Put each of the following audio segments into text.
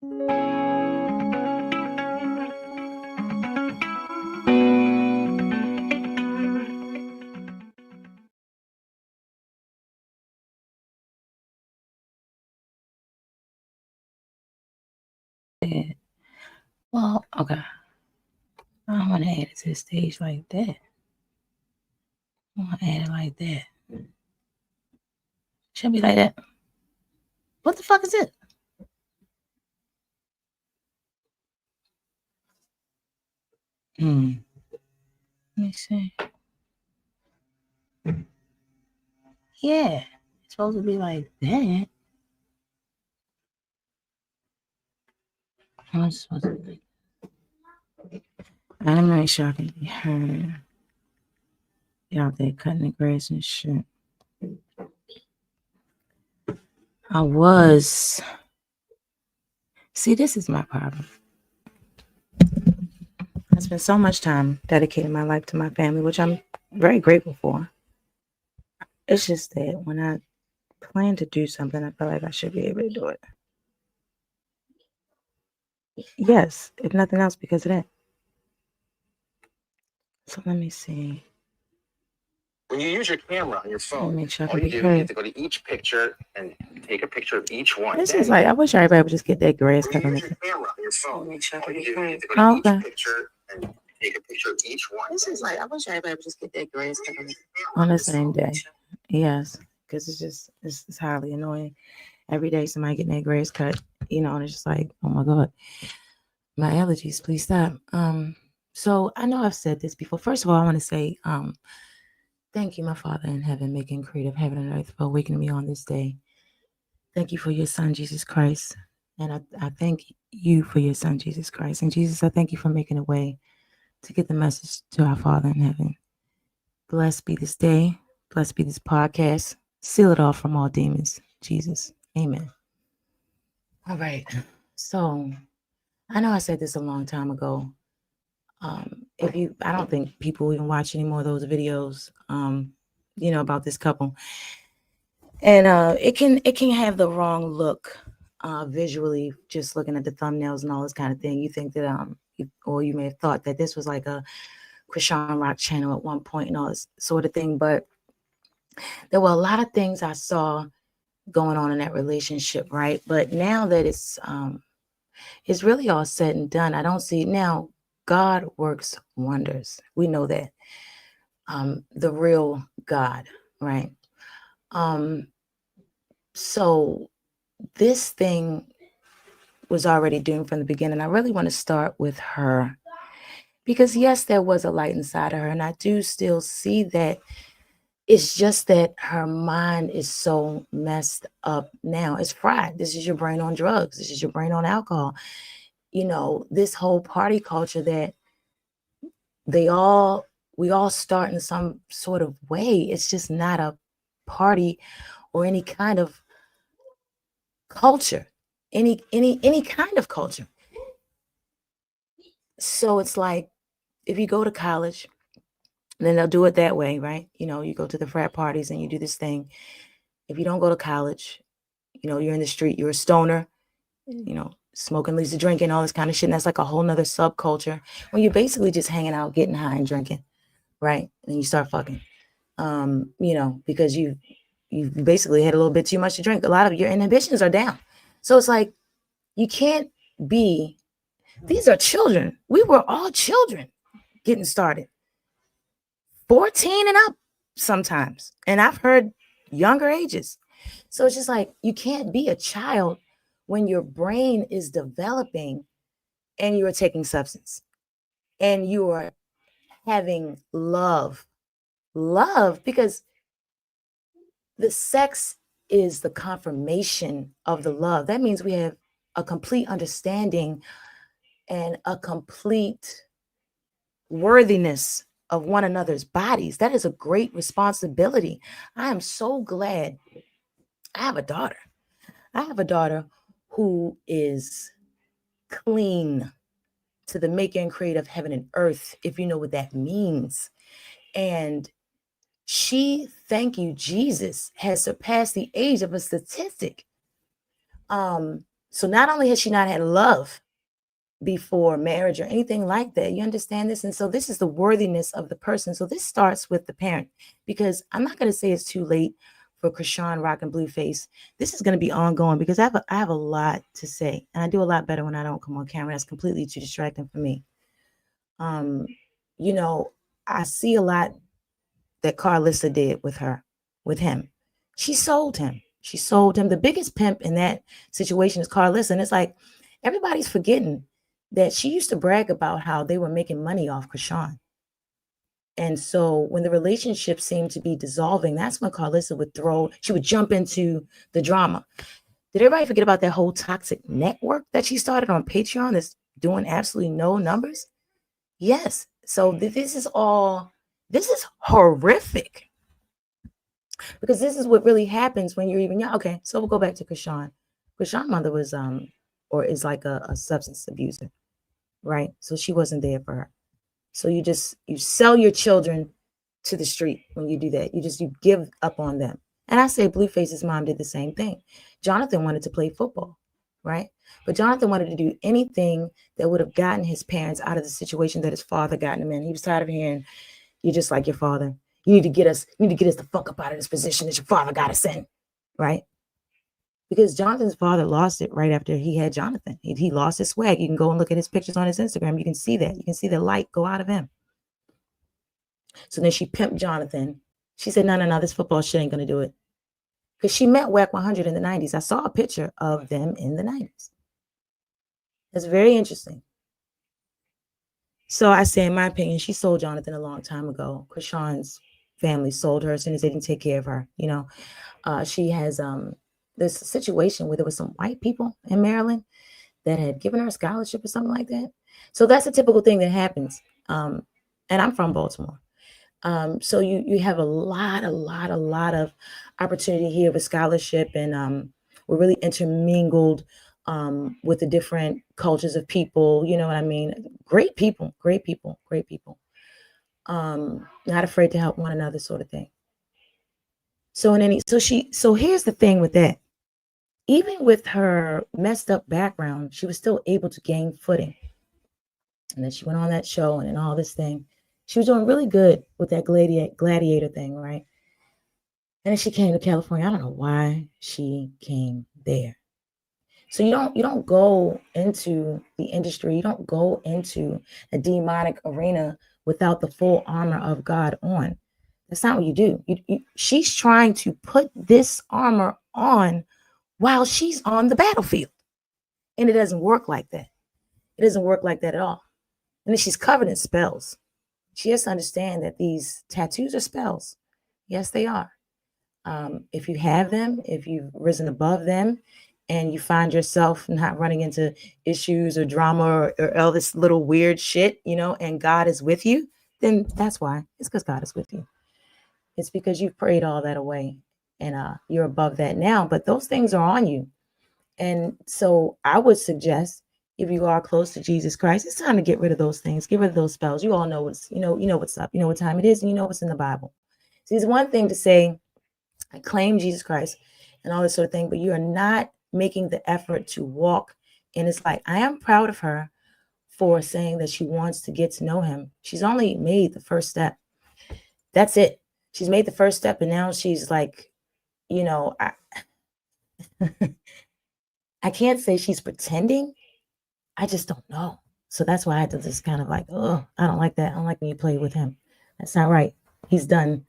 Well, okay. I don't want to add it to the stage like that. I want to add it like that. Should be like that. What the fuck is it? Let me see. Yeah, it's supposed to be like that. How it's supposed to be. I'm not sure I can be heard. You out there cutting the grass and shit. I was. See, this is my problem. I spent so much time dedicating my life to my family, which I'm very grateful for. It's just that when I plan to do something, I feel like I should be able to do it. Yes, if nothing else, because of that. So let me see. When you use your camera on your phone, make sure all you do, you have to go to each picture and take a picture of each one. This is like, I wish everybody would just get that grass cut on Use it. your camera on your phone. Make sure all you do, you have to go to each picture and take a picture of each one. This is like, I wish everybody would just get that grass cut on the same day. Yes, because it's highly annoying. Every day somebody getting their grass cut, and it's just like, oh my God, my allergies, please stop. So I know I've said this before. First of all, I want to say, thank you, my Father in heaven, making creative heaven and earth, for awakening me on this day. Thank you for your Son, Jesus Christ. And I thank you for your Son, Jesus Christ. And Jesus, I thank you for making a way to get the message to our Father in heaven. Blessed be this day. Blessed be this podcast. Seal it off from all demons. Jesus. Amen. All right. So I know I said this a long time ago. I don't think people even watch any more of those videos, about this couple. And it can have the wrong look visually, just looking at the thumbnails and all this kind of thing. You think that you may have thought that this was like a ChriseanRock channel at one point and all this sort of thing, but there were a lot of things I saw going on in that relationship, right? But now that it's really all said and done, I don't see now. God works wonders. We know that. The real God, right? So this thing was already doomed from the beginning. I really want to start with her because yes, there was a light inside of her, and I do still see that. It's just that her mind is so messed up now. It's fried. This is your brain on drugs. This is your brain on alcohol. This whole party culture that we all start in some sort of way. It's just not a party or any kind of culture, any kind of culture. So it's like, if you go to college, then they'll do it that way, right? You go to the frat parties and you do this thing. If you don't go to college, you're in the street, you're a stoner, smoking leads to drinking, all this kind of shit. And that's like a whole nother subculture when you're basically just hanging out, getting high and drinking, right? And you start fucking, because you basically had a little bit too much to drink. A lot of your inhibitions are down. So it's like, you can't be, these are children. We were all children getting started. 14 and up sometimes. And I've heard younger ages. So it's just like, you can't be a child when your brain is developing and you are taking substance and you are having love, because the sex is the confirmation of the love. That means we have a complete understanding and a complete worthiness of one another's bodies. That is a great responsibility. I am so glad I have a daughter. I have a daughter who is clean to the maker and creator of heaven and earth, if you know what that means. And she, thank you, Jesus, has surpassed the age of a statistic. So not only has she not had love before marriage or anything like that, you understand this? And so this is the worthiness of the person. So this starts with the parent, because I'm not going to say it's too late for ChriseanRock and Blueface. This is going to be ongoing, because I have a lot to say, and I do a lot better when I don't come on camera. That's completely too distracting for me. You know, I see a lot that Carlissa did with him. She sold him. She sold him. The biggest pimp in that situation is Carlissa. And it's like, everybody's forgetting that she used to brag about how they were making money off Chrisean. And so when the relationship seemed to be dissolving, that's when Carlissa she would jump into the drama. Did everybody forget about that whole toxic network that she started on Patreon that's doing absolutely no numbers? Yes. So this is horrific, because this is what really happens when you're even young. Okay, so we'll go back to Chrisean. Chrisean's mother was or is like a substance abuser, right? So she wasn't there for her. So you sell your children to the street when you do that. You give up on them. And I say Blueface's mom did the same thing. Jonathan wanted to play football, right? But Jonathan wanted to do anything that would have gotten his parents out of the situation that his father got him in. He was tired of hearing, "You're just like your father. You need to get us the fuck up out of this position that your father got us in," right? Because Jonathan's father lost it right after he had Jonathan. He lost his swag. You can go and look at his pictures on his Instagram. You can see that. You can see the light go out of him. So then she pimped Jonathan. She said, no, this football shit ain't going to do it. Because she met Whack 100 in the 90s. I saw a picture of them in the 90s. That's very interesting. So I say, in my opinion, she sold Jonathan a long time ago. Chrisean's family sold her as soon as they didn't take care of her. You know, she has this situation where there was some white people in Maryland that had given her a scholarship or something like that. So that's a typical thing that happens. And I'm from Baltimore. So you have a lot of opportunity here with scholarship, and we're really intermingled with the different cultures of people. You know what I mean? Great people. Not afraid to help one another, sort of thing. So here's the thing with that. Even with her messed up background, she was still able to gain footing. And then she went on that show and all this thing. She was doing really good with that gladiator thing, right? And then she came to California. I don't know why she came there. So you don't go into the industry. You don't go into a demonic arena without the full armor of God on. That's not what you do. She's trying to put this armor on while she's on the battlefield. And it doesn't work like that. It doesn't work like that at all. And then she's covered in spells. She has to understand that these tattoos are spells. Yes, they are. If you have them, if you've risen above them, and you find yourself not running into issues or drama or all this little weird shit, you know, and God is with you, then that's why. It's because God is with you. It's because you've prayed all that away, and you're above that now. But those things are on you. And so I would suggest, if you are close to Jesus Christ, it's time to get rid of those things. Get rid of those spells. You all know what's, you know what's up. You know what time it is, and you know what's in the Bible. See, it's one thing to say, I claim Jesus Christ and all this sort of thing, but you are not making the effort to walk in his light. I am proud of her for saying that she wants to get to know him. She's only made the first step. That's it. She's made the first step, and now she's like, you know, I can't say she's pretending. I just don't know. So that's why I had to just kind of like, oh, I don't like that. I don't like when you play with him. That's not right. He's given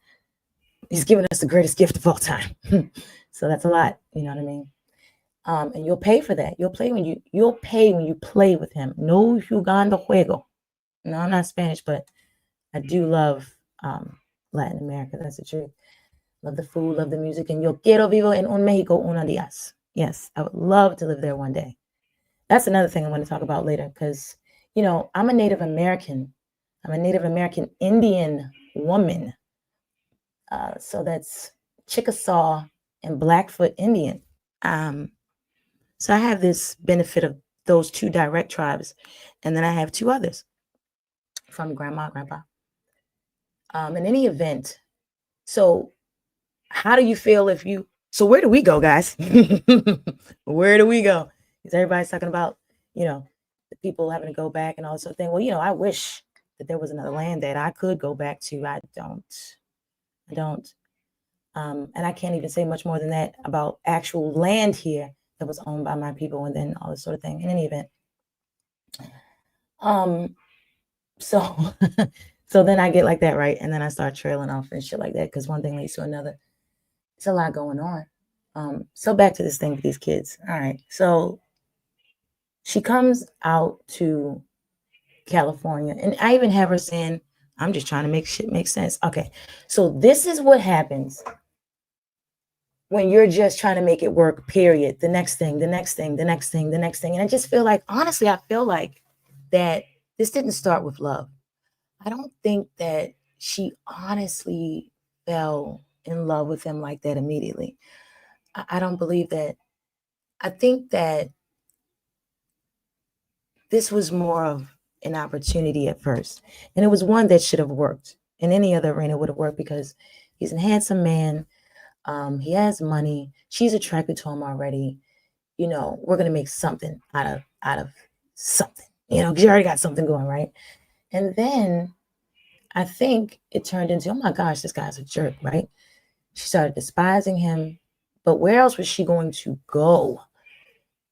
us the greatest gift of all time. So that's a lot. You know what I mean? And you'll pay for that. You'll pay when you play with him. No jugando juego. No, I'm not Spanish, but I do love Latin America. That's the truth. Love the food, love the music, and yo quiero vivo en un México unos días. Yes, I would love to live there one day. That's another thing I want to talk about later, because, you know, I'm a Native American. I'm a Native American Indian woman. So that's Chickasaw and Blackfoot Indian. So I have this benefit of those two direct tribes. And then I have two others from grandma, grandpa. In any event, so how do you feel so where do we go, guys? Where do we go? Because everybody's talking about, the people having to go back and all this sort of thing. Well, I wish that there was another land that I could go back to. I don't. And I can't even say much more than that about actual land here that was owned by my people and then all this sort of thing. In any event. So so then I get like that, right? And then I start trailing off and shit like that because one thing leads to another. It's a lot going on. So back to this thing with these kids. All right. So she comes out to California, and I even have her saying, I'm just trying to make shit make sense. Okay. So this is what happens when you're just trying to make it work, period. The next thing, the next thing, the next thing, the next thing. And I just feel like, honestly, I feel like that this didn't start with love. I don't think that she honestly fell in love with him like that immediately. I don't believe that. I think that this was more of an opportunity at first. And it was one that should have worked. In any other arena would have worked because he's a handsome man. He has money. She's attracted to him already. We're going to make something out of something, because you already got something going, right? And then I think it turned into, oh my gosh, this guy's a jerk, right? She started despising him. But where else was she going to go?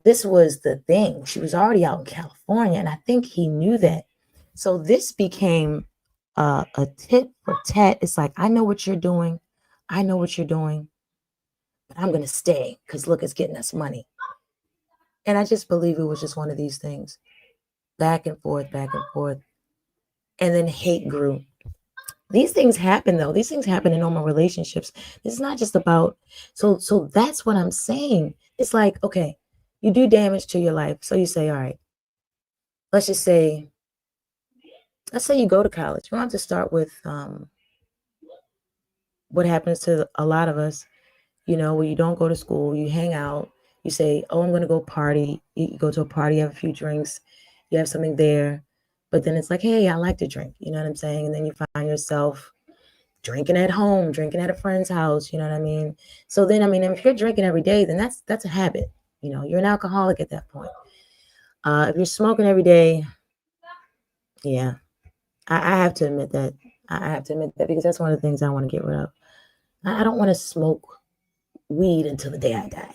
This was the thing. She was already out in California, and I think he knew that. So this became a tit for tat. It's like, I know what you're doing. I know what you're doing. But I'm going to stay because, look, it's getting us money. And I just believe it was just one of these things. Back and forth, back and forth. And then hate grew. These things happen, though. These things happen in normal relationships. It's not just about, so that's what I'm saying. It's like, okay, you do damage to your life. So you say, all right, let's say you go to college. You don't have to start with what happens to a lot of us, where you don't go to school, you hang out, you say, oh, I'm going to go party. You go to a party, you have a few drinks, you have something there. But then it's like, hey, I like to drink. You know what I'm saying? And then you find yourself drinking at home, drinking at a friend's house. You know what I mean? So then, if you're drinking every day, then that's a habit. You're an alcoholic at that point. If you're smoking every day, yeah, I have to admit that. I have to admit that because that's one of the things I want to get rid of. I don't want to smoke weed until the day I die.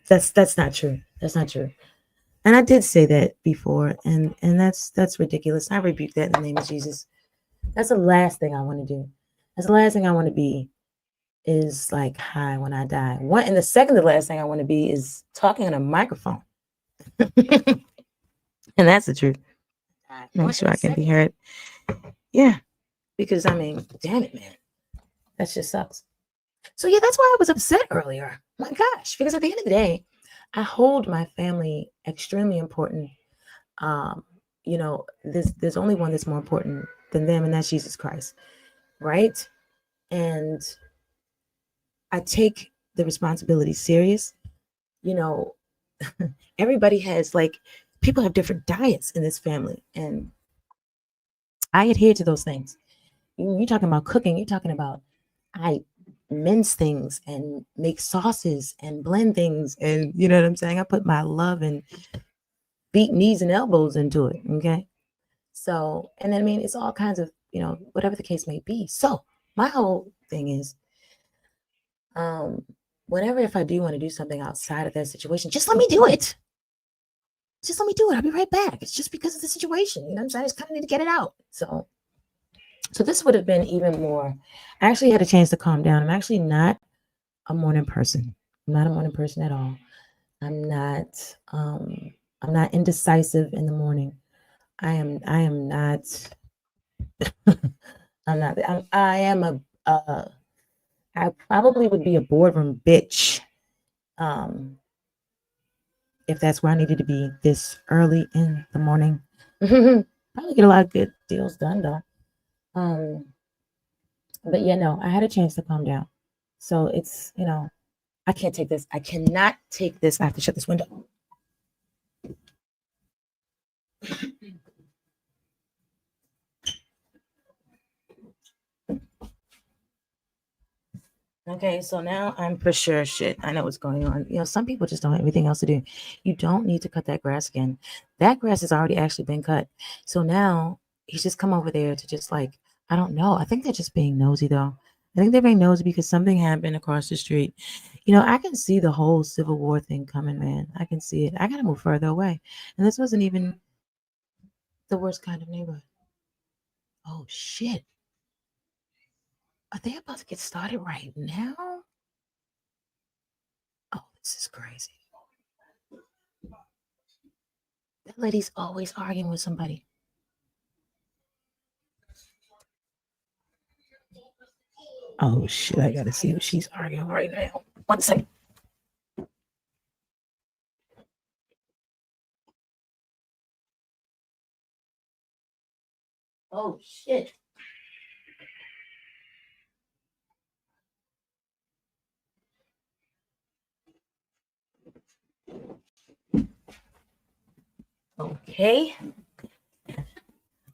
That's not true. That's not true. And I did say that before, and that's ridiculous. I rebuke that in the name of Jesus. That's the last thing I want to do. That's the last thing I want to be is like high when I die. And the second to last thing I want to be is talking on a microphone. And that's the truth. Make sure I can be heard. Yeah. Because damn it, man. That just sucks. So yeah, that's why I was upset earlier. My gosh, because at the end of the day, I hold my family extremely important. There's only one that's more important than them, and that's Jesus Christ, right? And I take the responsibility serious. Everybody has people have different diets in this family, and I adhere to those things. You're talking about cooking. You're talking about I mince things and make sauces and blend things, and you know what I'm saying? I put my love and beat knees and elbows into it. Okay. So, and then it's all kinds of, whatever the case may be. So my whole thing is, whenever if I do want to do something outside of that situation, just let me do it. Just let me do it. I'll be right back. It's just because of the situation. You know what I'm saying? I just kind of need to get it out. So this would have been even more. I actually had a chance to calm down. I'm actually not a morning person. I'm not a morning person at all. I'm not indecisive in the morning. I am not. I'm not. I probably would be a boardroom bitch. If that's where I needed to be this early in the morning. Probably get a lot of good deals done though. But yeah, no, I had a chance to calm down. So it's, I can't take this. I cannot take this. I have to shut this window. Okay, so now I'm for sure shit. I know what's going on. You know, some people just don't have anything else to do. You don't need to cut that grass again. That grass has already actually been cut. So now he's just come over there to just like, I don't know. I think they're just being nosy though. I think they're being nosy because something happened across the street. You know, I can see the whole Civil War thing coming, man. I can see it. I gotta move further away. And this wasn't even the worst kind of neighborhood. Oh shit. Are they about to get started right now? Oh, this is crazy. That lady's always arguing with somebody. Oh shit, I gotta see what she's arguing right now. 1 second. Oh shit. Okay. I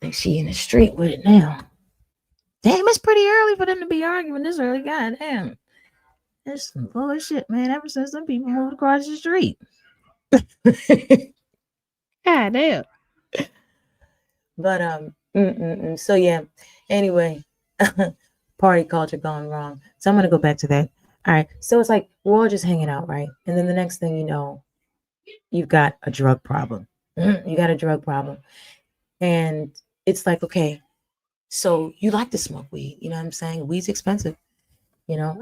think she in the street with it now. Damn, it's pretty early for them to be arguing this early. God damn. That's some bullshit, man. Ever since some people moved across the street. God damn. But so yeah. Anyway, party culture gone wrong. So I'm gonna go back to that. All right. So it's like we're all just hanging out, right? And then the next thing you know, you've got a drug problem. You got a drug problem. And it's like, okay, so you like to smoke weed, you know what I'm saying? Weed's expensive, you know.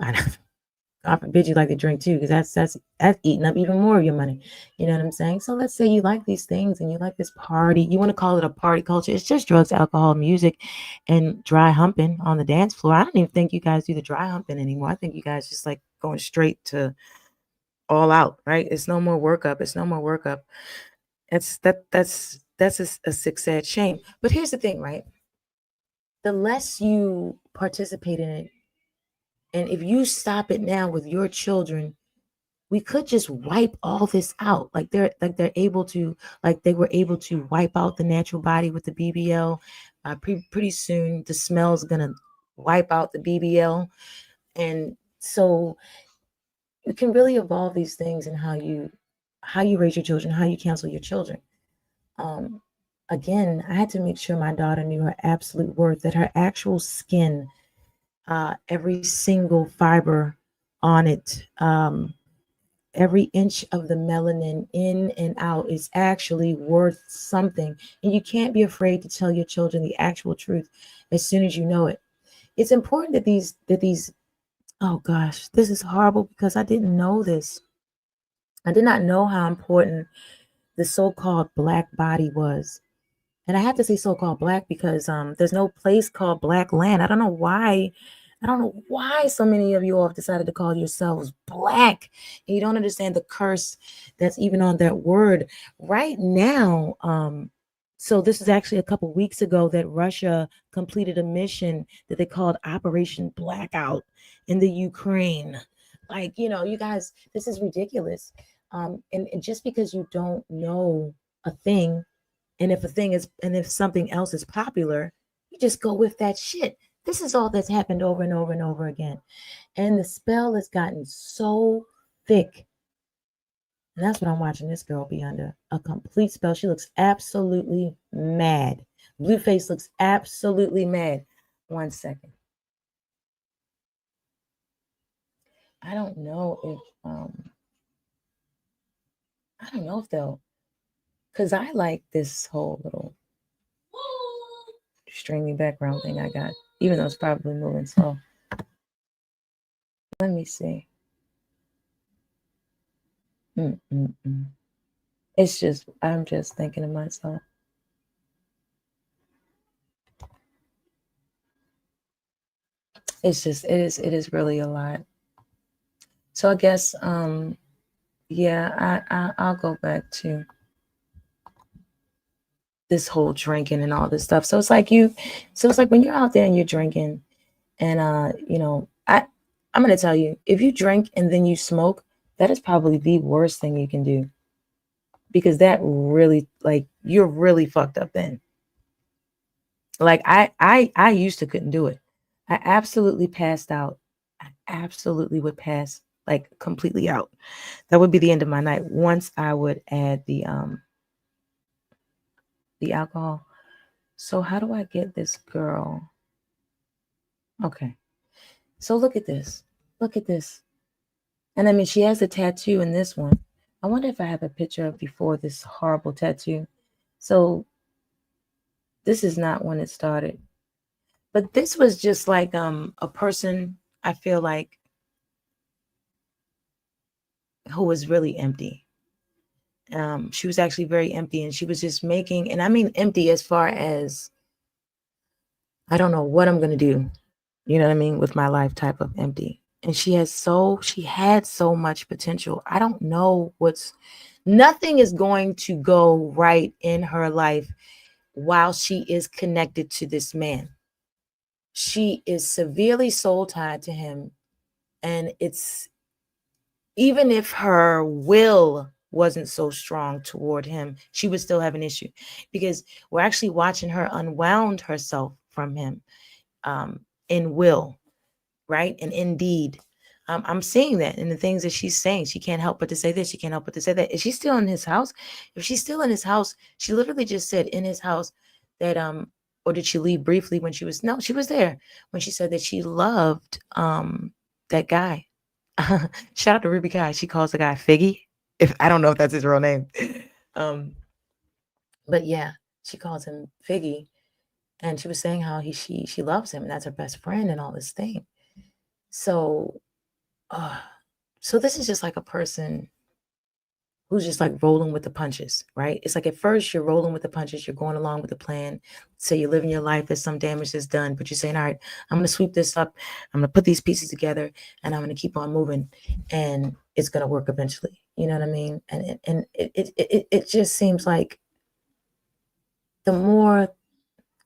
God forbid you like to drink too, because that's eating up even more of your money. You know what I'm saying? So let's say you like these things and you like this party. You want to call it a party culture. It's just drugs, alcohol, music, and dry humping on the dance floor. I don't even think you guys do the dry humping anymore. I think you guys just like going straight to all out, right? It's no more workup. It's no more workup. That's a sick, sad shame. But here's the thing, right? The less you participate in it, and if you stop it now with your children, we could just wipe all this out. Like they're able to, like they were able to wipe out the natural body with the BBL. Pretty soon, the smell's gonna wipe out the BBL, and so you can really evolve these things in how you raise your children, how you counsel your children. Again, I had to make sure my daughter knew her absolute worth, that her actual skin, every single fiber on it, every inch of the melanin in and out is actually worth something. And you can't be afraid to tell your children the actual truth as soon as you know it. It's important that these, oh gosh, this is horrible because I didn't know this. I did not know how important the so-called black body was. And I have to say so-called black because there's no place called black land. I don't know why so many of you all have decided to call yourselves black. And you don't understand the curse that's even on that word right now. So this is actually a couple weeks ago that Russia completed a mission that they called Operation Blackout in the Ukraine. Like, you know, you guys, this is ridiculous. And just because you don't know a thing, and if something else is popular, you just go with that shit. This is all that's happened over and over and over again. And the spell has gotten so thick. And that's what I'm watching this girl be under. A complete spell. She looks absolutely mad. Blueface looks absolutely mad. 1 second. I don't know if they'll, because I like this whole little streaming background thing I got, even though it's probably moving slow. Let me see. It's just, I'm just thinking to myself. It's just, it is really a lot. So I guess, yeah, I'll go back to this whole drinking and all this stuff. So it's like when you're out there and you're drinking, and you know, I'm gonna tell you, if you drink and then you smoke, that is probably the worst thing you can do, because that really, like, you're really fucked up then. Like I used to couldn't do it. I absolutely passed out. I absolutely would pass like completely out. That would be the end of my night once I would add the alcohol. So how do I get this girl? Okay. So look at this. Look at this. And I mean, she has a tattoo in this one. I wonder if I have a picture of before this horrible tattoo. So this is not when it started. But this was just like a person, I feel like, who was really empty. She was actually very empty, and she was just making, and I mean empty as far as I don't know what I'm gonna do, you know what I mean, with my life type of empty. And she had so much potential. I don't know nothing is going to go right in her life while she is connected to this man. She is severely soul tied to him, and it's even if her will wasn't so strong toward him, she would still have an issue, because we're actually watching her unwound herself from him in will, right? And indeed, I'm seeing that in the things that she's saying. She can't help but to say this. She can't help but to say that. Is she still in his house? If she's still in his house, she literally just said in his house that, or did she leave briefly when she was, no, she was there when she said that she loved that guy. Shout out to Ruby Kai. She calls the guy Figgy. If I don't know if that's his real name. But yeah, she calls him Figgy. And she was saying how she loves him and that's her best friend and all this thing. So so this is just like a person who's just like rolling with the punches, right? It's like at first you're rolling with the punches, you're going along with the plan. So you're living your life as some damage is done, but you're saying, all right, I'm going to sweep this up. I'm going to put these pieces together and I'm going to keep on moving and it's going to work eventually. You know what I mean? And it just seems like the more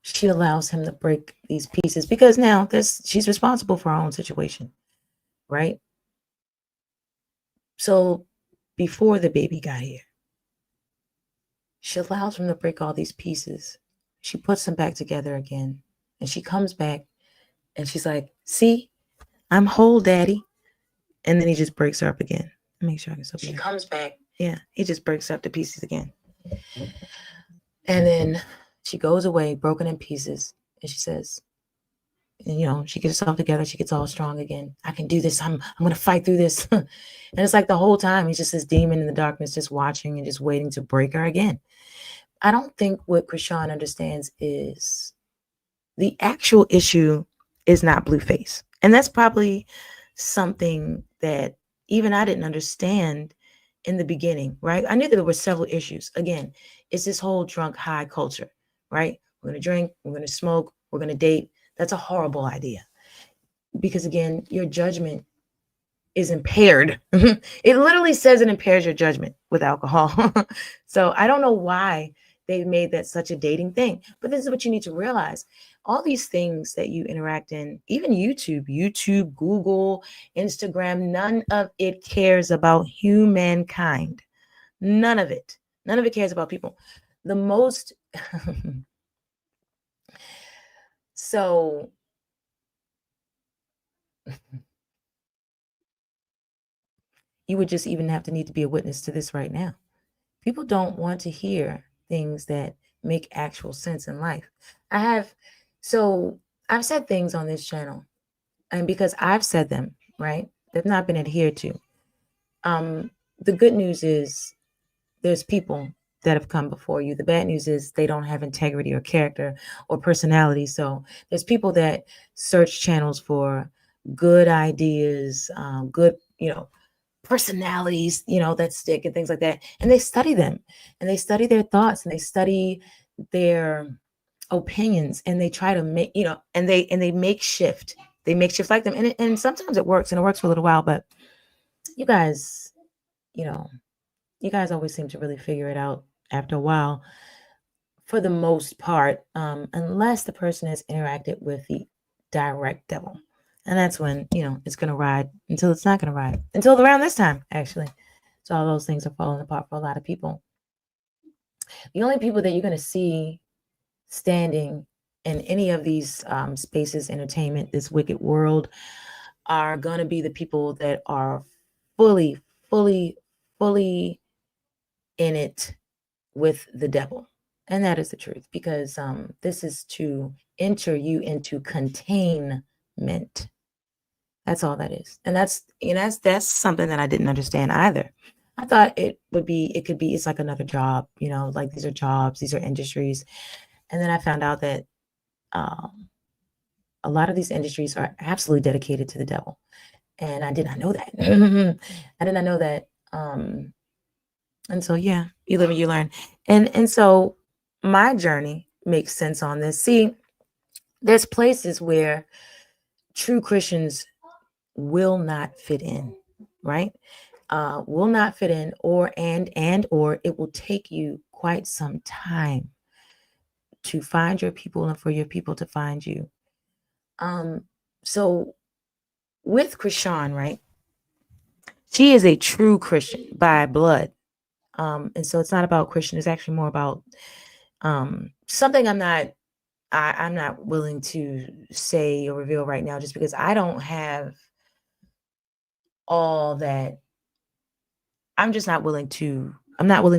she allows him to break these pieces, because now she's responsible for her own situation, right? So before the baby got here, she allows him to break all these pieces. She puts them back together again. And she comes back and she's like, see, I'm whole, daddy. And then he just breaks her up again. Make sure I can still be. She comes back. Yeah, he just breaks up the pieces again. And then she goes away, broken in pieces. And she says, and, you know, she gets herself together. She gets all strong again. I can do this. I'm going to fight through this. And it's like the whole time he's just this demon in the darkness, just watching and just waiting to break her again. I don't think what Chrisean understands is the actual issue is not Blueface. And that's probably something that even I didn't understand in the beginning, right? I knew that there were several issues. Again, it's this whole drunk high culture, right? We're going to drink, we're going to smoke, we're going to date. That's a horrible idea. Because again, your judgment is impaired. It literally says it impairs your judgment with alcohol. So I don't know why they made that such a dating thing. But this is what you need to realize. All these things that you interact in, even YouTube, Google, Instagram, none of it cares about humankind. None of it. None of it cares about people. The most... So... You would just even have to need to be a witness to this right now. People don't want to hear things that make actual sense in life. I've said things on this channel, and because I've said them, right, they've not been adhered to. The good news is there's people that have come before you. The bad news is they don't have integrity or character or personality. So there's people that search channels for good ideas, good, personalities, that stick and things like that. And they study them and they study their thoughts and they study their opinions and they try to make, and they make shift. They make shift like them. And sometimes it works and it works for a little while, but you guys always seem to really figure it out after a while for the most part, unless the person has interacted with the direct devil. And that's when, it's going to ride until it's not going to ride. Until around this time, actually. So all those things are falling apart for a lot of people. The only people that you're going to see standing in any of these spaces, entertainment, this wicked world, are going to be the people that are fully in it with the devil. And that is the truth, because this is to enter you into containment. That's all that is. And that's, you know, that's something that I didn't understand either. I thought it could be, it's like another job, you know, like these are jobs, these are industries. And then I found out that a lot of these industries are absolutely dedicated to the devil. And I did not know that. I did not know that. And so, yeah, you live and you learn. And so my journey makes sense on this. See, there's places where true Christians will not fit in, right? Will not fit in, or it will take you quite some time to find your people and for your people to find you. So with Chrisean, right? She is a true Christian by blood. And so it's not about Christian, it's actually more about something I'm not willing to say or reveal right now, just because I don't have all that. I'm not willing to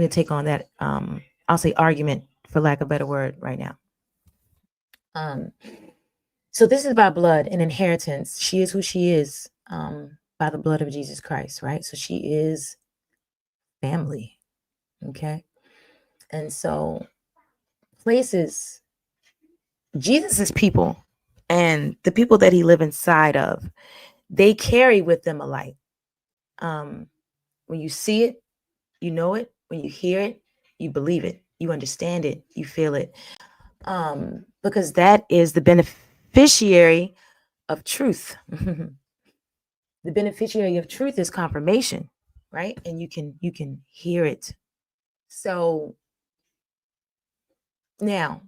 take on that, I'll say argument, for lack of a better word, right now. So this is by blood and inheritance. She is who she is, by the blood of Jesus Christ, right? So she is family, okay? And so places, Jesus's people and the people that he live inside of, they carry with them a light. When you see it, you know it. When you hear it, you believe it. You understand it. You feel it. Because that is the beneficiary of truth. The beneficiary of truth is confirmation, right? And you can hear it. So now,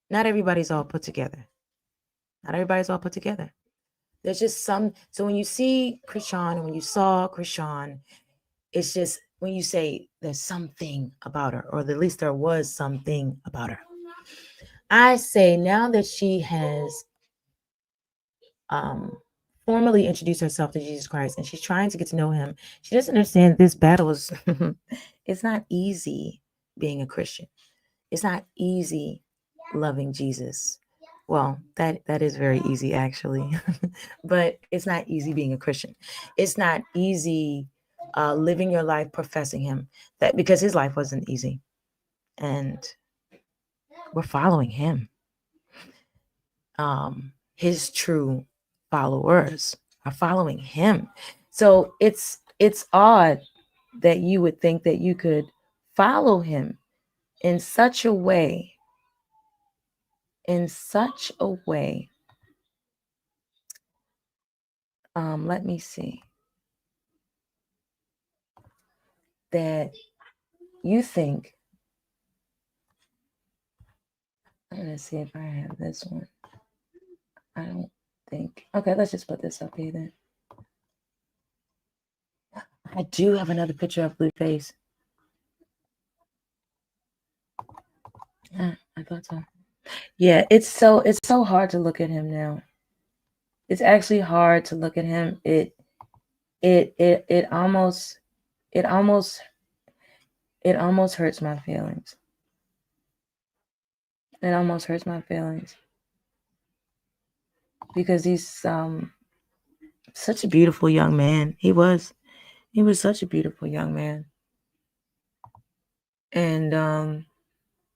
not everybody's all put together. Not everybody's all put together. There's just some. So when you see Chrisean, and when you saw Chrisean, it's just when you say there's something about her, or at least there was something about her. I say now that she has formally introduced herself to Jesus Christ and she's trying to get to know him, she doesn't understand this battle is it's not easy being a Christian. It's not easy loving Jesus. Well, that is very easy actually. But it's not easy being a Christian. It's not easy living your life professing him, that because his life wasn't easy. And we're following him. His true followers are following him. So it's odd that you would think that you could follow him in such a way, let me see, that you think, I'm gonna see if I have this one. I don't think. Okay, let's just put this up here then. I do have another picture of Blueface. I thought so. Yeah, it's so hard to look at him now. It's actually hard to look at him. It almost hurts my feelings. It almost hurts my feelings. Because he's such a beautiful young man. He was such a beautiful young man. And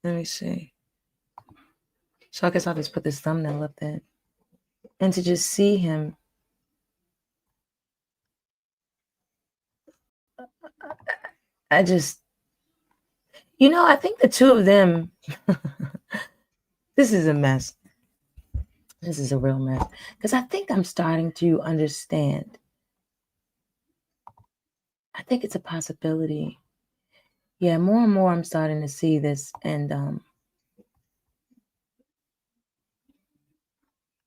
let me see. So I guess I'll just put this thumbnail up there. And to just see him, I just, I think the two of them, this is a mess. This is a real mess. Because I think I'm starting to understand. I think it's a possibility. Yeah, more and more I'm starting to see this. And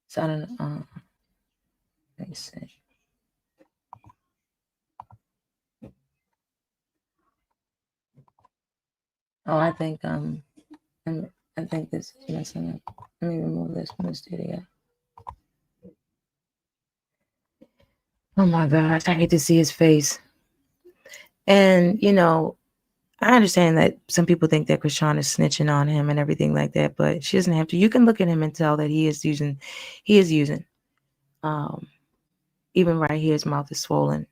so I don't know. Let me see. Oh, I think this is messing up. Let me remove this from the studio. Oh my gosh, I hate to see his face. And, you know, I understand that some people think that Chrisean is snitching on him and everything like that, but she doesn't have to. You can look at him and tell that he is using. Even right here, his mouth is swollen.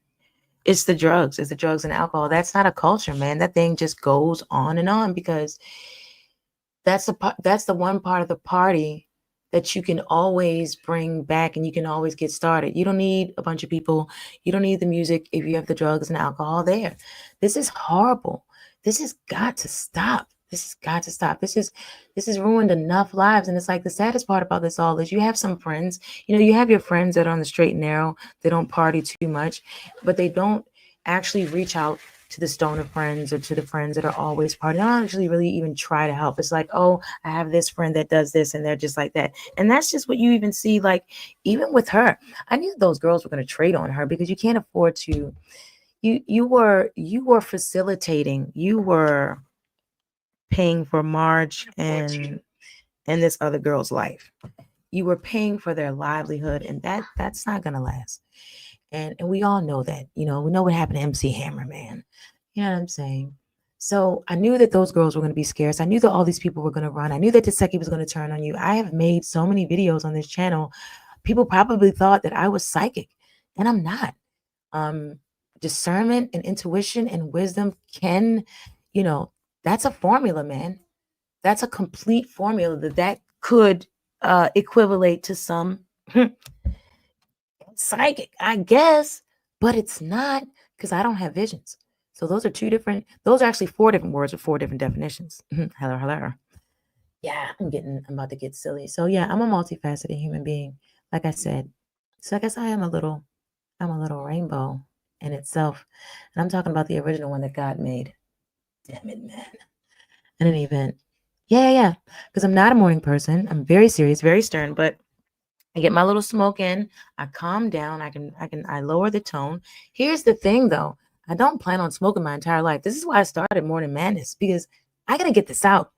It's the drugs. It's the drugs and alcohol. That's not a culture, man. That thing just goes on and on because that's the one part of the party that you can always bring back and you can always get started. You don't need a bunch of people. You don't need the music if you have the drugs and alcohol there. This is horrible. This has got to stop. This has got to stop. This has ruined enough lives. And it's like the saddest part about this all is you have some friends, you know, you have your friends that are on the straight and narrow. They don't party too much, but they don't actually reach out to the stoner friends or to the friends that are always partying. I don't actually really even try to help. It's like, oh, I have this friend that does this and they're just like that. And that's just what you even see, like, even with her. I knew those girls were going to trade on her because you can't afford to. You were facilitating. You were paying for Marge and this other girl's life. You were paying for their livelihood, and that's not going to last. And we all know that, you know, we know what happened to MC Hammer, man. You know what I'm saying? So I knew that those girls were going to be scarce. I knew that all these people were going to run. I knew that Taseki was going to turn on you. I have made so many videos on this channel. People probably thought that I was psychic, and I'm not. Discernment and intuition and wisdom can, you know, that's a formula, man. That's a complete formula that could equivalate to some psychic, I guess, but it's not because I don't have visions. So those are actually 4 different words with 4 different definitions. Hello. Yeah, I'm about to get silly. So yeah, I'm a multifaceted human being. Like I said, so I guess I'm a little rainbow in itself. And I'm talking about the original one that God made. Damn it, man. In any event. Yeah. Because I'm not a morning person. I'm very serious, very stern, but I get my little smoke in, I calm down, I lower the tone. Here's the thing though, I don't plan on smoking my entire life. This is why I started Morning Madness, because I gotta get this out.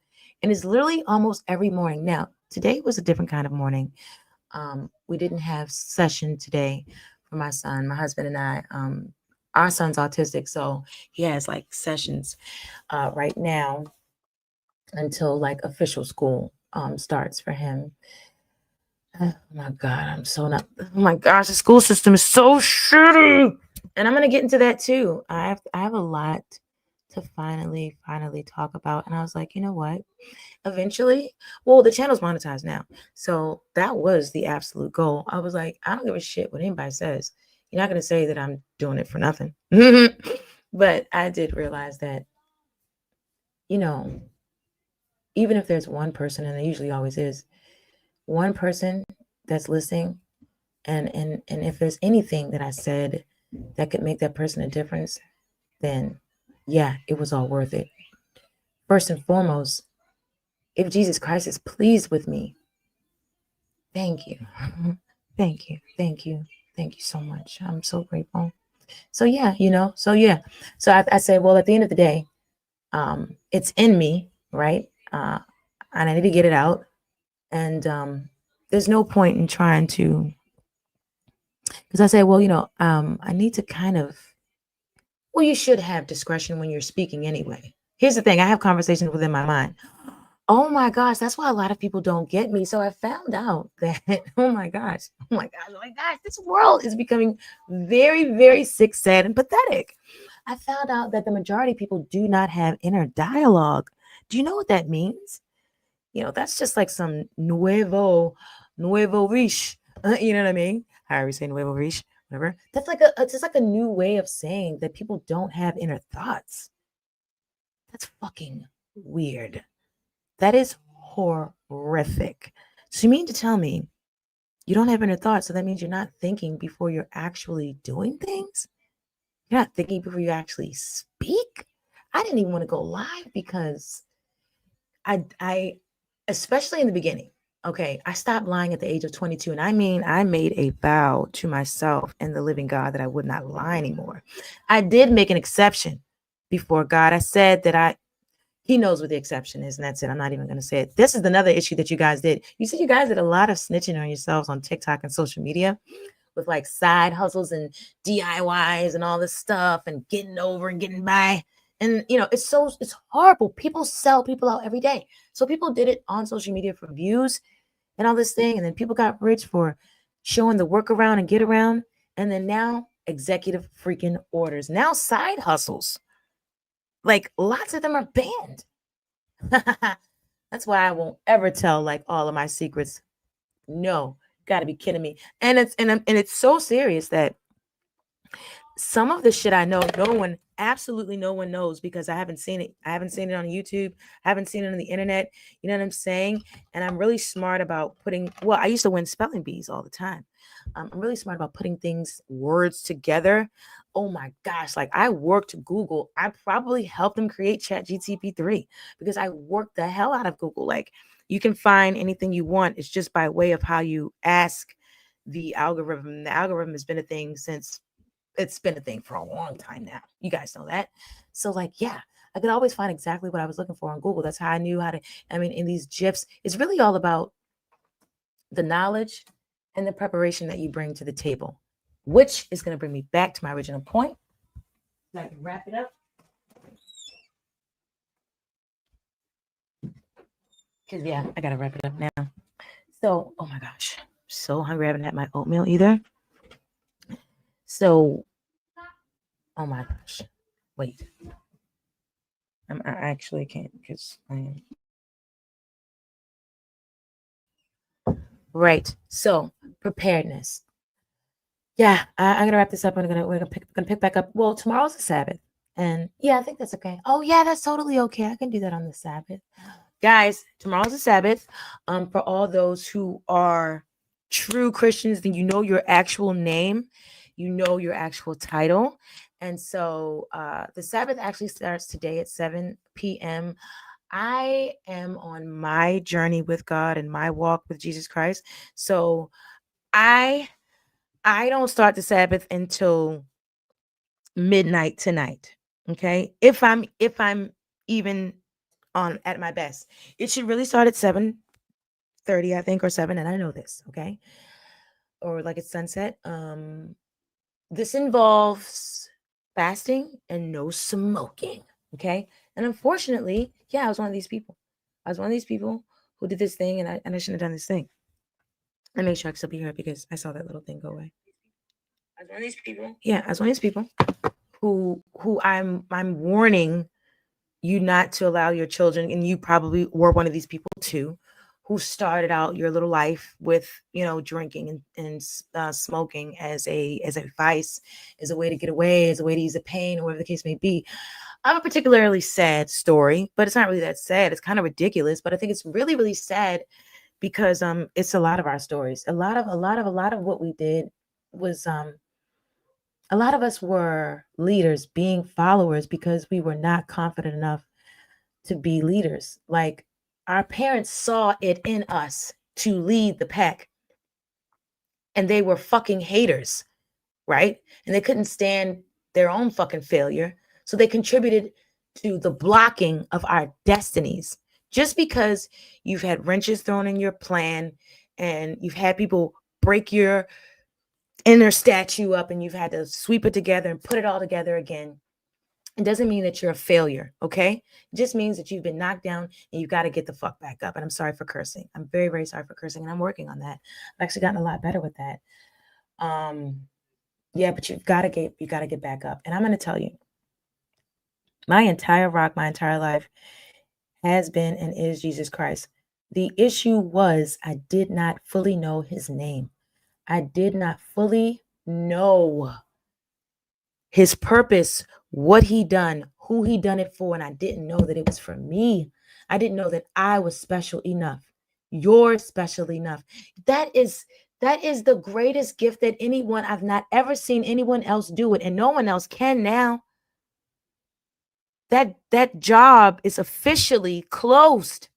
And it's literally almost every morning. Now, today was a different kind of morning. We didn't have session today for my son, my husband and I. Our son's autistic, so he has like sessions right now until like official school starts for him. Oh my God, I'm so not. Oh my gosh, the school system is so shitty. And I'm gonna get into that too. I have a lot to finally talk about. And I was like, you know what? Eventually, well, the channel's monetized now. So that was the absolute goal. I was like, I don't give a shit what anybody says. You're not gonna say that I'm doing it for nothing. But I did realize that, you know, even if there's one person, and there usually always is, one person that's listening, and if there's anything that I said that could make that person a difference, then yeah, it was all worth it. First and foremost, if Jesus Christ is pleased with me, thank you. Thank you so much. I'm so grateful. So yeah, so I say, well, at the end of the day, it's in me, right? And I need to get it out. And there's no point in trying to, because I say, well, I need to kind of, well, you should have discretion when you're speaking anyway. Here's the thing. I have conversations within my mind. Oh my gosh, that's why a lot of people don't get me. So I found out that, oh my gosh, this world is becoming very, very sick, sad, and pathetic. I found out that the majority of people do not have inner dialogue. Do you know what that means? That's just like some nuevo riche. You know what I mean? However you say nuevo riche, whatever. That's like it's just like a new way of saying that people don't have inner thoughts. That's fucking weird. That is horrific. So you mean to tell me you don't have inner thoughts, so that means you're not thinking before you're actually doing things? You're not thinking before you actually speak? I didn't even want to go live because I especially in the beginning, okay, I stopped lying at the age of 22. And I mean, I made a vow to myself and the living God that I would not lie anymore. I did make an exception before God. I said that He knows what the exception is, and that's it. I'm not even going to say it. This is another issue that you guys did. You said you guys did a lot of snitching on yourselves on TikTok and social media. with like side hustles and DIYs and all this stuff and getting over and getting by. And it's horrible. People sell people out every day. So people did it on social media for views and all this thing. And then people got rich for showing the workaround and get around. And then now executive freaking orders. Now side hustles. Like lots of them are banned. That's why I won't ever tell like all of my secrets. No, gotta be kidding me. And it's so serious that some of the shit I know, absolutely no one knows because I haven't seen it. I haven't seen it on YouTube. I haven't seen it on the internet. You know what I'm saying? And I'm really smart about I used to win spelling bees all the time. I'm really smart about putting words together. Oh my gosh. Like I worked Google. I probably helped them create ChatGPT 3 because I worked the hell out of Google. Like you can find anything you want. It's just by way of how you ask the algorithm. The algorithm has been a thing it's been a thing for a long time now. You guys know that. So like, yeah, I could always find exactly what I was looking for on Google. That's how I knew how to, in these GIFs, it's really all about the knowledge and the preparation that you bring to the table, which is going to bring me back to my original point. So I can wrap it up. Because, yeah, I got to wrap it up now. So, oh my gosh, so hungry. I haven't had my oatmeal either. So, oh my gosh, wait. I actually can't because I am. Right. So preparedness. Yeah, I'm gonna wrap this up. We're gonna pick back up. Well, tomorrow's the Sabbath, and yeah, I think that's okay. Oh yeah, that's totally okay. I can do that on the Sabbath, guys. Tomorrow's the Sabbath. For all those who are true Christians, then you know your actual name, you know your actual title, and so the Sabbath actually starts today at 7 p.m. I am on my journey with God and my walk with Jesus Christ. So I don't start the Sabbath until midnight tonight. Okay. If I'm even on at my best, it should really start at 7:30, I think, or 7. And I know this, okay. Or like it's sunset. This involves fasting and no smoking. Okay. And unfortunately, yeah, I was one of these people. I was one of these people who did this thing and I shouldn't have done this thing. I make sure I can still be here because I saw that little thing go away. I was one of these people. Yeah, I was one of these people who I'm warning you not to allow your children, and you probably were one of these people too, who started out your little life with, drinking and smoking as a vice, as a way to get away, as a way to ease the pain, or whatever the case may be. I have a particularly sad story, but it's not really that sad. It's kind of ridiculous, but I think it's really, really sad because it's a lot of our stories. A lot of what we did was a lot of us were leaders being followers because we were not confident enough to be leaders. Like our parents saw it in us to lead the pack, and they were fucking haters, right? And they couldn't stand their own fucking failure. So they contributed to the blocking of our destinies. Just because you've had wrenches thrown in your plan and you've had people break your inner statue up and you've had to sweep it together and put it all together again, it doesn't mean that you're a failure, okay? It just means that you've been knocked down and you've got to get the fuck back up. And I'm sorry for cursing. I'm very, very sorry for cursing, and I'm working on that. I've actually gotten a lot better with that. Yeah, but you got to get back up. And I'm going to tell you, my entire life has been and is Jesus Christ. The issue was I did not fully know his name. I did not fully know his purpose, what he done, who he done it for, and I didn't know that it was for me. I didn't know that I was special enough. You're special enough. That is the greatest gift that anyone, I've not ever seen anyone else do it, and no one else can now. That job is officially closed.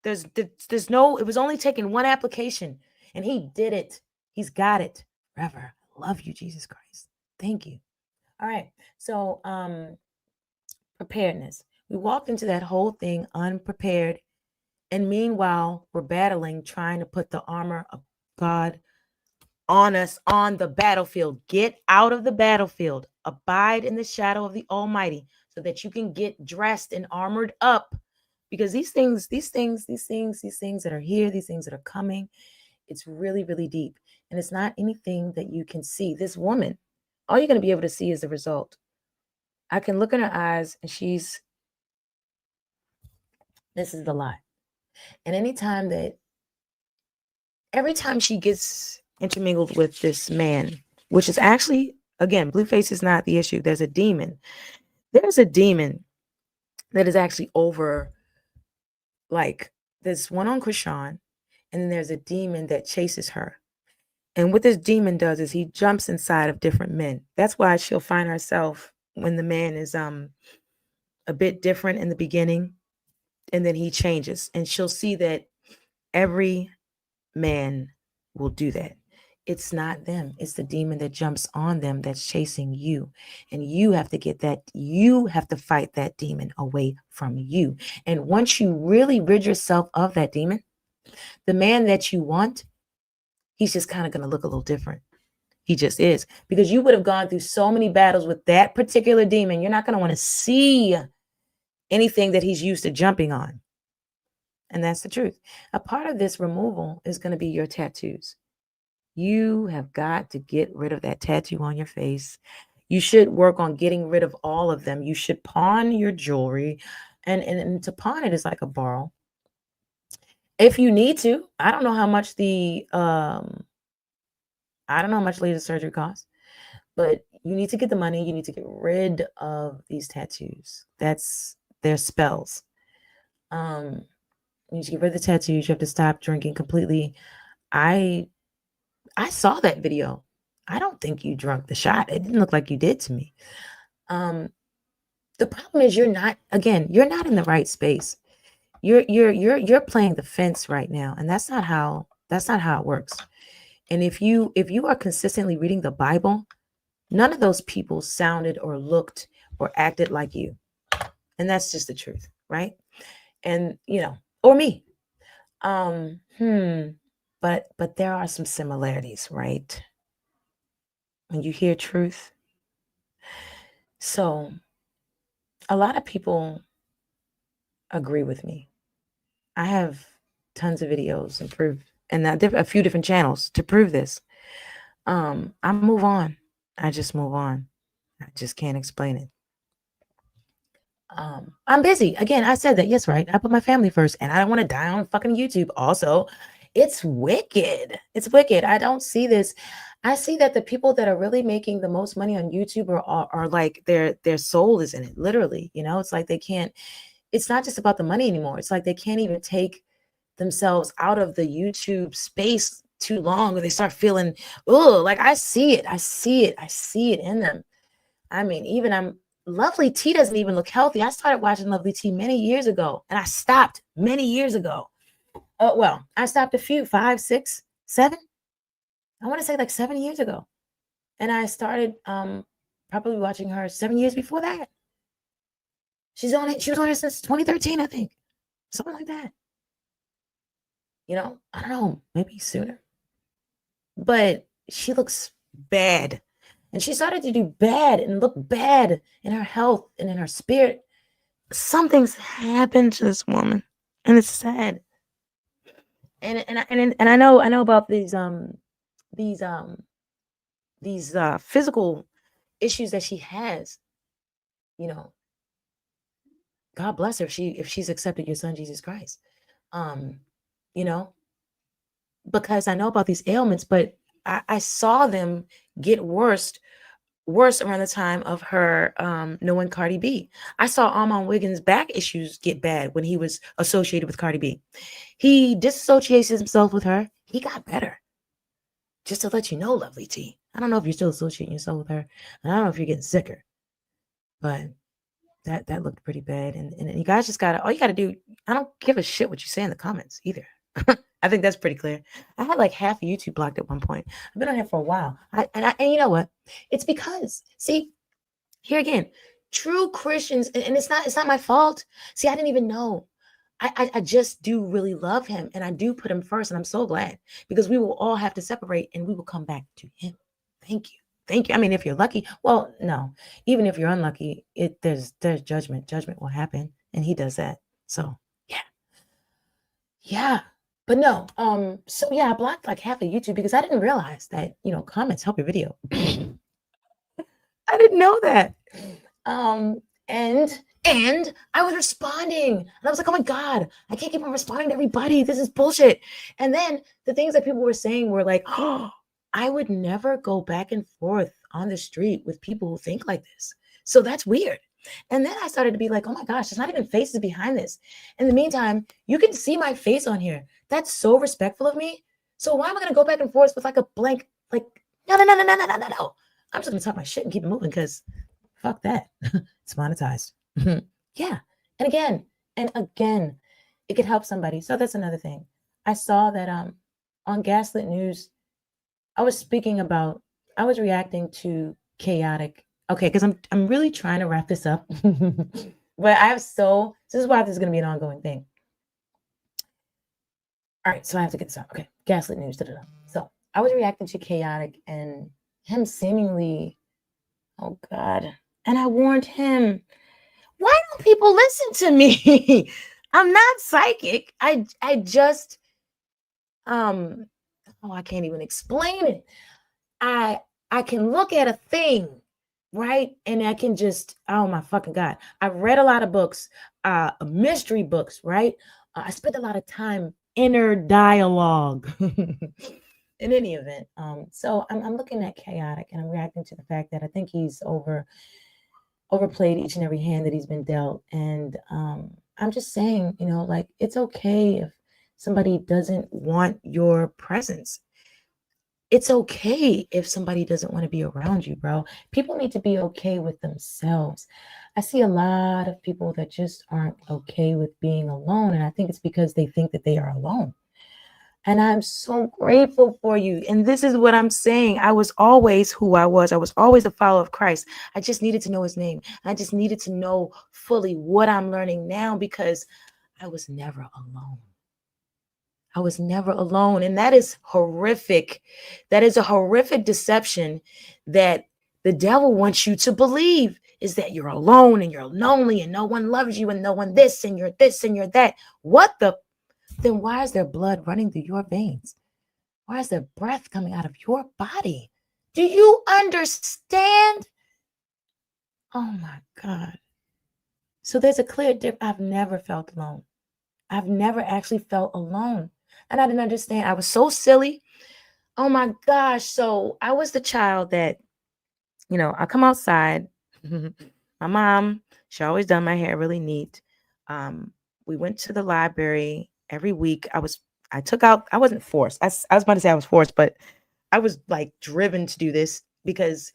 There's no, it was only taking one application, and he did it. He's got it forever. I love you, Jesus Christ. Thank you. All right. So, preparedness. We walked into that whole thing unprepared. And meanwhile, we're battling, trying to put the armor of God on us on the battlefield. Get out of the battlefield. Abide in the shadow of the Almighty so that you can get dressed and armored up. Because these things that are here, these things that are coming, it's really, really deep. And it's not anything that you can see. This woman, all you're going to be able to see is the result. I can look in her eyes and this is the lie. And every time she gets intermingled with this man, which is actually, again, Blueface is not the issue. There's a demon. There's a demon that is actually over, like, there's one on Chrisean, and then there's a demon that chases her. And what this demon does is he jumps inside of different men. That's why she'll find herself when the man is a bit different in the beginning, and then he changes. And she'll see that every man will do that. It's not them. It's the demon that jumps on them that's chasing you. And you have to get that. You have to fight that demon away from you. And once you really rid yourself of that demon, the man that you want, he's just kind of going to look a little different. He just is. Because you would have gone through so many battles with that particular demon. You're not going to want to see anything that he's used to jumping on. And that's the truth. A part of this removal is going to be your tattoos. You have got to get rid of that tattoo on your face. You should work on getting rid of all of them. You should pawn your jewelry. And to pawn it is like a borrow. If you need to. I don't know how much laser surgery costs. But you need to get the money. You need to get rid of these tattoos. That's their spells. You need to get rid of the tattoos. You have to stop drinking completely. I saw that video. I don't think you drunk the shot. It didn't look like you did to me. The problem is you're not in the right space. You're playing the fence right now, and that's not how it works. And if you are consistently reading the Bible, none of those people sounded or looked or acted like you. And that's just the truth, right? And or me. But there are some similarities, right? When you hear truth. So a lot of people agree with me. I have tons of videos and proof, and a few different channels to prove this. I move on. I just move on. I just can't explain it. I'm busy. Again, I said that. Yes, right. I put my family first, and I don't want to die on fucking YouTube. Also, it's wicked. It's wicked. I don't see this. I see that the people that are really making the most money on YouTube are like their soul is in it. Literally, it's like they can't. It's not just about the money anymore. It's like they can't even take themselves out of the YouTube space too long, or they start feeling, oh, like I see it in them. I mean, even Lovely T doesn't even look healthy. I started watching Lovely T many years ago, and I stopped many years ago. Well, I stopped a few, 5, 6, 7. I want to say like 7 years ago. And I started probably watching her 7 years before that. She was on it since 2013, I think. Something like that. I don't know, maybe sooner. But she looks bad. And she started to do bad and look bad in her health and in her spirit. Something's happened to this woman, and it's sad. And I know about these physical issues that she has. God bless her if she's accepted your son Jesus Christ. Because I know about these ailments, but I saw them get worse around the time of her knowing Cardi B. I saw Armand Wiggins' back issues get bad when he was associated with Cardi B. He disassociates himself with her. He got better. Just to let you know, Lovely T. I don't know if you're still associating yourself with her. And I don't know if you're getting sicker. But that looked pretty bad. And you guys just all you gotta do, I don't give a shit what you say in the comments either. I think that's pretty clear. I had like half YouTube blocked at one point. I've been on here for a while. And you know what? It's because, see, here again, true Christians, and it's not my fault. See, I didn't even know. I just do really love him, and I do put him first, and I'm so glad, because we will all have to separate and we will come back to him. Thank you. Thank you. I mean, if you're lucky, well, no, even if you're unlucky, there's judgment. Judgment will happen, and he does that. So yeah. But no, so yeah, I blocked like half of YouTube because I didn't realize that, comments help your video. I didn't know that. And I was responding, and I was like, oh my God, I can't keep on responding to everybody. This is bullshit. And then the things that people were saying were like, oh, I would never go back and forth on the street with people who think like this. So that's weird. And then I started to be like, oh my gosh, there's not even faces behind this. In the meantime, you can see my face on here. That's so respectful of me. So why am I going to go back and forth with like a blank, like, no. I'm just going to talk my shit and keep it moving because fuck that. It's monetized. Yeah. And again, it could help somebody. So that's another thing. I saw that on Gaslit News, I was reacting to chaotic. Okay, because I'm really trying to wrap this up. But this is why this is going to be an ongoing thing. All right, so I have to get this out. Okay, Gaslit News. So I was reacting to chaotic and him seemingly, oh God. And I warned him, why don't people listen to me? I'm not psychic. I just, I can't even explain it. I can look at a thing, right? And I can just, oh my fucking God. I've read a lot of books, mystery books, right? I spent a lot of time inner dialogue. In any event, so I'm looking at chaotic, and I'm reacting to the fact that I think he's overplayed each and every hand that he's been dealt. And I'm just saying, like, it's okay if somebody doesn't want your presence. It's okay if somebody doesn't want to be around you, bro. People need to be okay with themselves. I see a lot of people that just aren't okay with being alone, and I think it's because they think that they are alone. And I'm so grateful for you. And this is what I'm saying. I was always who I was. I was always a follower of Christ. I just needed to know his name. I just needed to know fully what I'm learning now, because I was never alone. I was never alone. And that is horrific. That is a horrific deception that the devil wants you to believe, is that you're alone and you're lonely and no one loves you and no one this and you're that. What the? Then why is there blood running through your veins? Why is there breath coming out of your body? Do you understand? Oh my God. So there's a clear difference. I've never felt alone. I've never actually felt alone. And I didn't understand. I was so silly. Oh my gosh. So I was the child that, I come outside. My mom, she always done my hair really neat. We went to the library every week. I wasn't forced. I was about to say I was forced, but I was like driven to do this because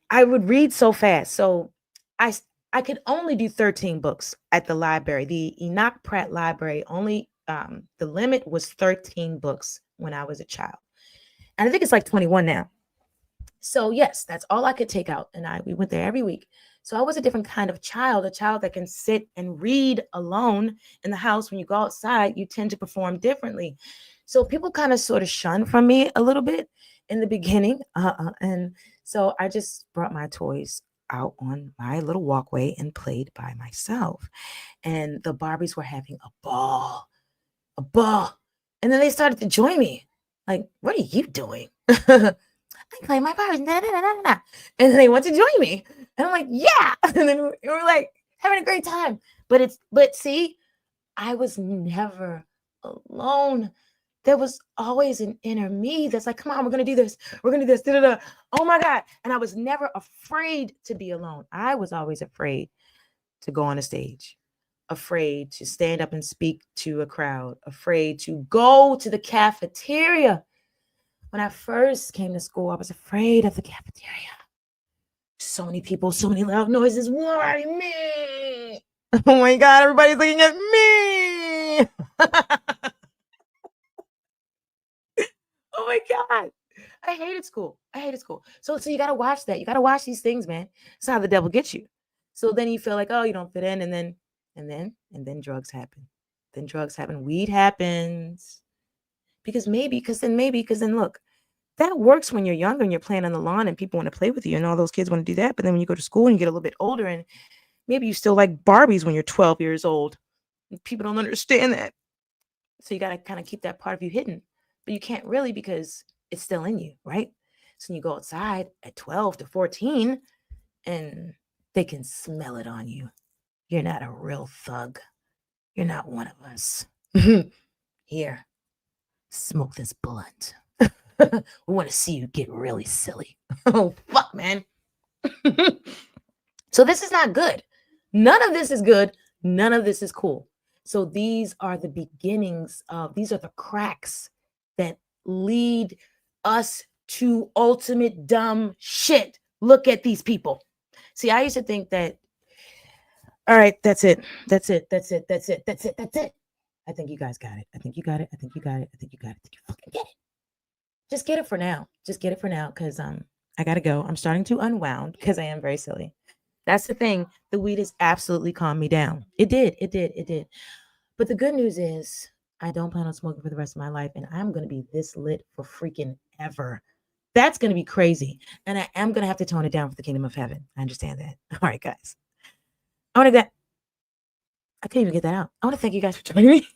I would read so fast. So I could only do 13 books at the library. The Enoch Pratt Library only, the limit was 13 books when I was a child. And I think it's like 21 now. So yes, that's all I could take out. And we went there every week. So I was a different kind of child, a child that can sit and read alone in the house. When you go outside, you tend to perform differently. So people kind of sort of shun from me a little bit in the beginning. And so I just brought my toys out on my little walkway and played by myself. And the Barbies were having a ball. And then they started to join me. Like, what are you doing? I play my Barbies. And then they want to join me. And I'm like, yeah. And then we were like having a great time. But see, I was never alone. There was always an inner me that's like, come on, we're going to do this. We're going to do this. Da-da-da. Oh my God. And I was never afraid to be alone. I was always afraid to go on a stage, afraid to stand up and speak to a crowd, afraid to go to the cafeteria. When I first came to school, I was afraid of the cafeteria. So many people, so many loud noises. Why me? Oh my God, everybody's looking at me. Oh my God. I hated school. So you got to watch that. You got to watch these things, man. It's how the devil gets you. So then you feel like, oh, you don't fit in. And then drugs happen. then drugs happen, weed happens. Because then look, that works when you're younger and you're playing on the lawn and people want to play with you and all those kids want to do that. But then when you go to school and you get a little bit older and maybe you still like Barbies when you're 12 years old, people don't understand that. So you got to kind of keep that part of you hidden, but you can't really because it's still in you, right? So you go outside at 12 to 14 and they can smell it on you. You're not a real thug. You're not one of us. Here, smoke this blunt. We want to see you get really silly. Oh, fuck, man. So this is not good. None of this is good. None of this is cool. So these are the beginnings of, these are the cracks that lead us to ultimate dumb shit. Look at these people. See, I used to think that, all right, that's it. That's it. That's it. That's it. That's it. That's it. I think you guys got it. I think you got it. I think you got it. I think you got it. I think you fucking get it. Just get it for now. Just get it for now because I gotta go. I'm starting to unwound because I am very silly. That's the thing. The weed has absolutely calmed me down. It did. It did. It did. But the good news is I don't plan on smoking for the rest of my life, and I'm gonna be this lit for freaking ever. That's gonna be crazy. And I am gonna have to tone it down for the kingdom of heaven. I understand that. All right, guys. I can't even get that out. I want to thank you guys for joining me.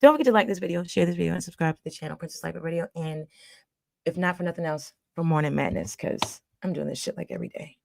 Don't forget to like this video, share this video, and subscribe to the channel, Princess Life Radio. And if not for nothing else, for Morning Madness, because I'm doing this shit like every day.